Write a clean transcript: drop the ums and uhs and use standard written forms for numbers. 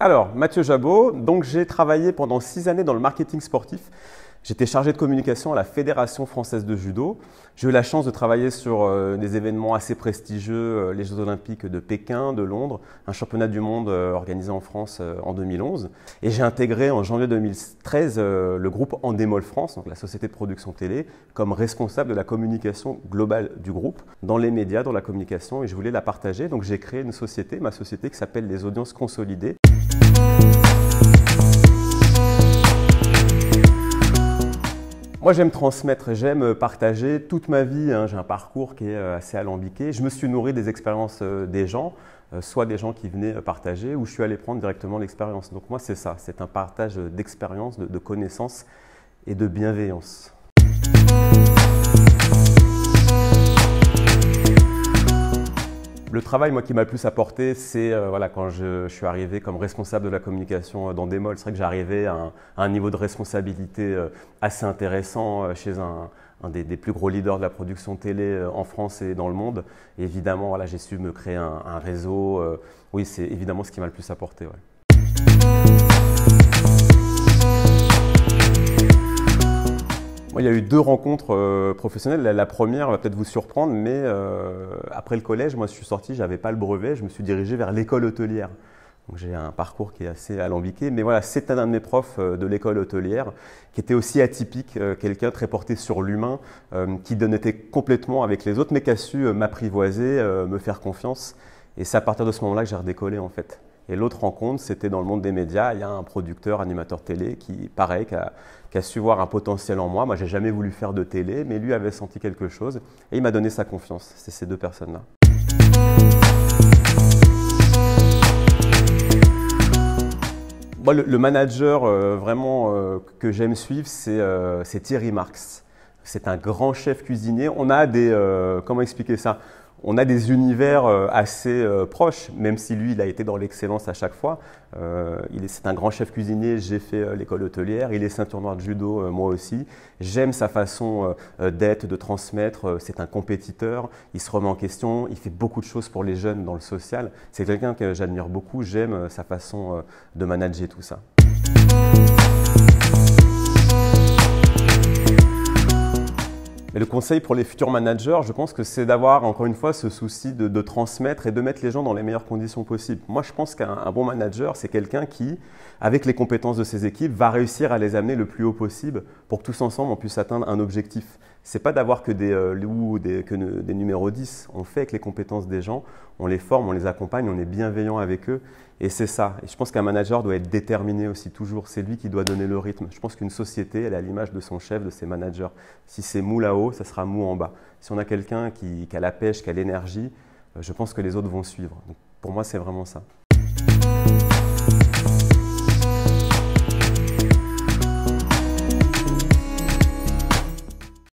Alors, Mathieu Jabot, donc j'ai travaillé pendant 6 années dans le marketing sportif. J'étais chargé de communication à la Fédération française de judo. J'ai eu la chance de travailler sur des événements assez prestigieux, les Jeux olympiques de Pékin, de Londres, un championnat du monde organisé en France en 2011. Et j'ai intégré en janvier 2013 le groupe Endemol France, donc la société de production télé, comme responsable de la communication globale du groupe, dans les médias, dans la communication, et je voulais la partager. Donc j'ai créé une société, ma société qui s'appelle les Audiences Consolidées. Moi, j'aime transmettre, j'aime partager toute ma vie. J'ai un parcours qui est assez alambiqué. Je me suis nourri des expériences des gens, soit des gens qui venaient partager, ou je suis allé prendre directement l'expérience. Donc moi, c'est ça, c'est un partage d'expériences, de connaissances et de bienveillance. Le travail, moi, qui m'a le plus apporté, c'est voilà, quand je suis arrivé comme responsable de la communication d'Endemol. C'est vrai que j'arrivais à un niveau de responsabilité assez intéressant chez un des plus gros leaders de la production télé en France et dans le monde. Et évidemment, voilà, j'ai su me créer un réseau. Oui, c'est évidemment ce qui m'a le plus apporté. Ouais. Moi, il y a eu 2 rencontres professionnelles. La première va peut-être vous surprendre, mais après le collège, moi je suis sorti, je n'avais pas le brevet, je me suis dirigé vers l'école hôtelière. Donc j'ai un parcours qui est assez alambiqué, mais voilà, c'est un de mes profs de l'école hôtelière qui était aussi atypique, quelqu'un très porté sur l'humain, qui était complètement avec les autres, mais qui a su m'apprivoiser, me faire confiance. Et c'est à partir de ce moment-là que j'ai redécollé en fait. Et l'autre rencontre, c'était dans le monde des médias. Il y a un producteur, animateur télé qui, pareil, qui a su voir un potentiel en moi. Moi, j'ai jamais voulu faire de télé, mais lui avait senti quelque chose et il m'a donné sa confiance. C'est ces 2 personnes-là. Moi, le manager vraiment que j'aime suivre, c'est Thierry Marx. C'est un grand chef cuisinier. On a comment expliquer ça ? On a des univers assez proches, même si lui, il a été dans l'excellence à chaque fois. C'est un grand chef cuisinier, j'ai fait l'école hôtelière, il est ceinture noire de judo, moi aussi. J'aime sa façon d'être, de transmettre, c'est un compétiteur, il se remet en question, il fait beaucoup de choses pour les jeunes dans le social. C'est quelqu'un que j'admire beaucoup, j'aime sa façon de manager tout ça. Et le conseil pour les futurs managers, je pense que c'est d'avoir encore une fois ce souci de transmettre et de mettre les gens dans les meilleures conditions possibles. Moi, je pense qu'un bon manager, c'est quelqu'un qui, avec les compétences de ses équipes, va réussir à les amener le plus haut possible pour que tous ensemble, on puisse atteindre un objectif. Ce n'est pas d'avoir que des numéros 10. On fait avec les compétences des gens, on les forme, on les accompagne, on est bienveillant avec eux. Et c'est ça. Et je pense qu'un manager doit être déterminé aussi toujours. C'est lui qui doit donner le rythme. Je pense qu'une société, elle est à l'image de son chef, de ses managers. Si c'est mou là-haut, ça sera mou en bas. Si on a quelqu'un qui a la pêche, qui a l'énergie, je pense que les autres vont suivre. Donc, pour moi, c'est vraiment ça.